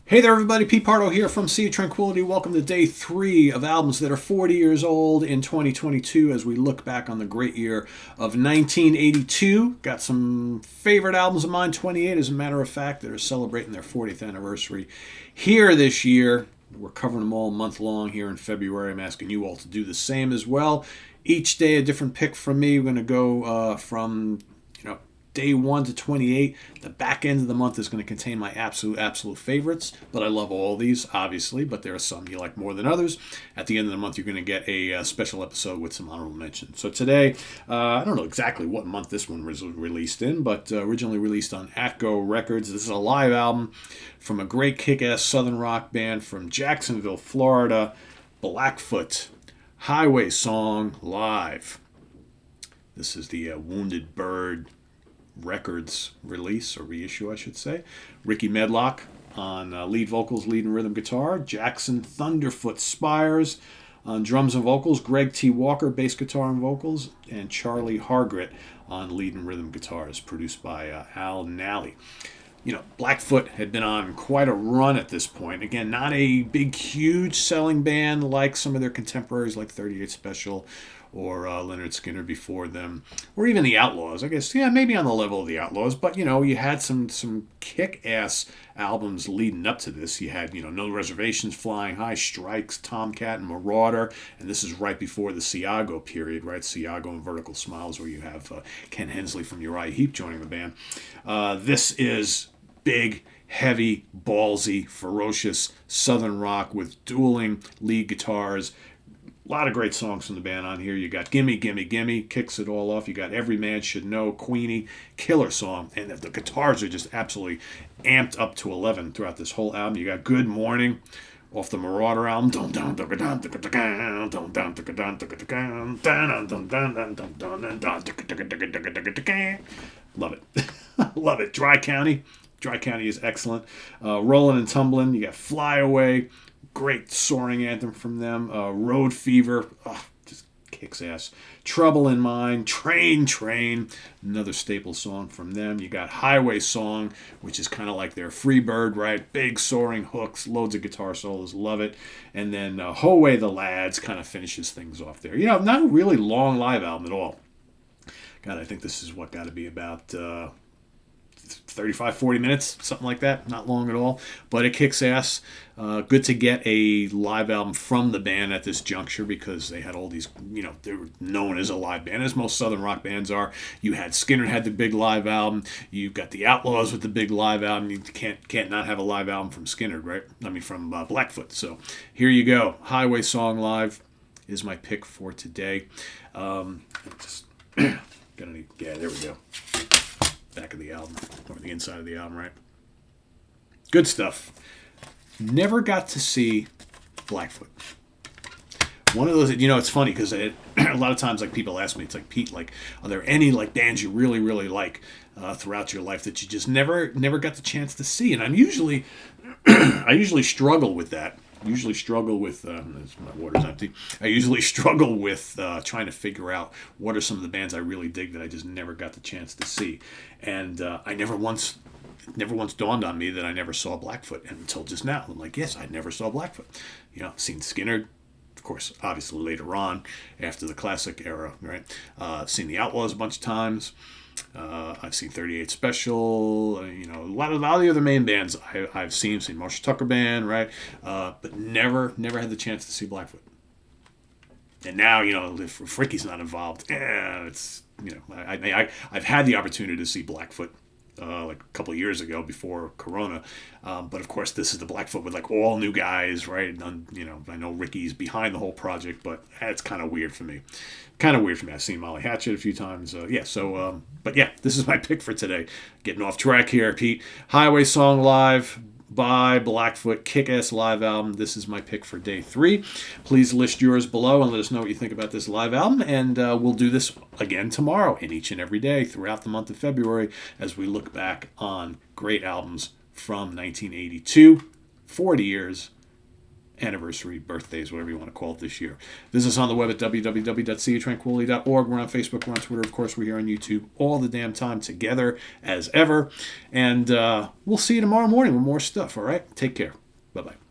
Hey there, everybody. Pete Pardo here from Sea of Tranquility. Welcome to day 3 of albums that are 40 years old in 2022 as we look back on the great year of 1982. Got some favorite albums of mine, 28 as a matter of fact, that are celebrating their 40th anniversary here this year. We're covering them all month long here in February. I'm asking you all to do the same as well. Each day a different pick from me. We're going to go from day 1 to 28. The back end of the month is going to contain my absolute favorites, but I love all these, obviously, but there are some you like more than others. At the end of the month, you're going to get a special episode with some honorable mentions. So today, I don't know exactly what month this one was released in, but originally released on Atco Records. This is a live album from a great kick-ass southern rock band from Jacksonville, Florida, Blackfoot. Highway Song Live. This is the Wounded Bird Records release, or reissue I should say. Ricky Medlock on lead vocals, lead and rhythm guitar. Jackson Thunderfoot Spires on drums and vocals. Greg T. Walker, bass guitar and vocals. And Charlie Hargret on lead and rhythm guitars, produced by Al Nally. Blackfoot had been on quite a run at this point. Again, not a big, huge selling band like some of their contemporaries like 38 Special or Leonard Skinner before them, or even the Outlaws. I guess, yeah, maybe on the level of the Outlaws, but, you had some kick-ass albums leading up to this. You had, No Reservations, Flying High, Strikes, Tomcat, and Marauder, and this is right before the Siago period, right? Siago and Vertical Smiles, where you have Ken Hensley from Uriah Heep joining the band. This is big, heavy, ballsy, ferocious southern rock with dueling lead guitars. A lot of great songs from the band on here. You got Gimme, Gimme, Gimme, kicks it all off. You got Every Man Should Know, Queenie, killer song. And the guitars are just absolutely amped up to 11 throughout this whole album. You got Good Morning off the Marauder album. Love it. Love it. Dry County. Dry County is excellent. Rollin' and Tumblin'. You got Fly Away. Great soaring anthem from them. Road Fever, just kicks ass. Trouble in Mind, Train, another staple song from them. You got Highway Song, which is kind of like their Freebird, right? Big soaring hooks, loads of guitar solos, love it. And then Ho Way the Lads kind of finishes things off there. Not a really long live album at all. God, I think this is what got to be about 35, 40 minutes, something like that. Not long at all, but it kicks ass. Good to get a live album from the band at this juncture because they had all these, they were known as a live band, as most southern rock bands are. You had Skinner had the big live album. You've got the Outlaws with the big live album. You can't not have a live album from Skinner, right? From Blackfoot. So here you go. Highway Song Live is my pick for today. Just there we go. Back of the album, or the inside of the album, right? Good stuff. Never got to see Blackfoot. One of those, it's funny because a lot of times, people ask me, it's like, Pete, are there any bands you really, really like throughout your life that you just never got the chance to see? And I'm usually, I usually struggle with that. My water's empty. I usually struggle with trying to figure out what are some of the bands I really dig that I just never got the chance to see. And it never once dawned on me that I never saw Blackfoot until just now. I'm like, yes, I never saw Blackfoot. I've seen Skinner, of course, obviously later on after the classic era, right? I've seen the Outlaws a bunch of times. I've seen 38 Special, a lot of the other main bands I've seen Marshall Tucker Band, right? But never had the chance to see Blackfoot. And now, if Ricky's not involved, it's, I've had the opportunity to see Blackfoot a couple of years ago before Corona. But of course, this is the Blackfoot with all new guys, right? And, I know Ricky's behind the whole project, but it's kind of weird for me. I've seen Molly Hatchet a few times. But this is my pick for today. Getting off track here, Pete. Highway Song Live by Blackfoot, kick-ass live album. This is my pick for day 3. Please list yours below and let us know what you think about this live album. And we'll do this again tomorrow and each and every day throughout the month of February as we look back on great albums from 1982. 40 years anniversary, birthdays, whatever you want to call it this year. Visit us on the web at www.seatranquility.org. We're on Facebook, we're on Twitter, of course, we're here on YouTube all the damn time together as ever. And we'll see you tomorrow morning with more stuff, all right? Take care. Bye-bye.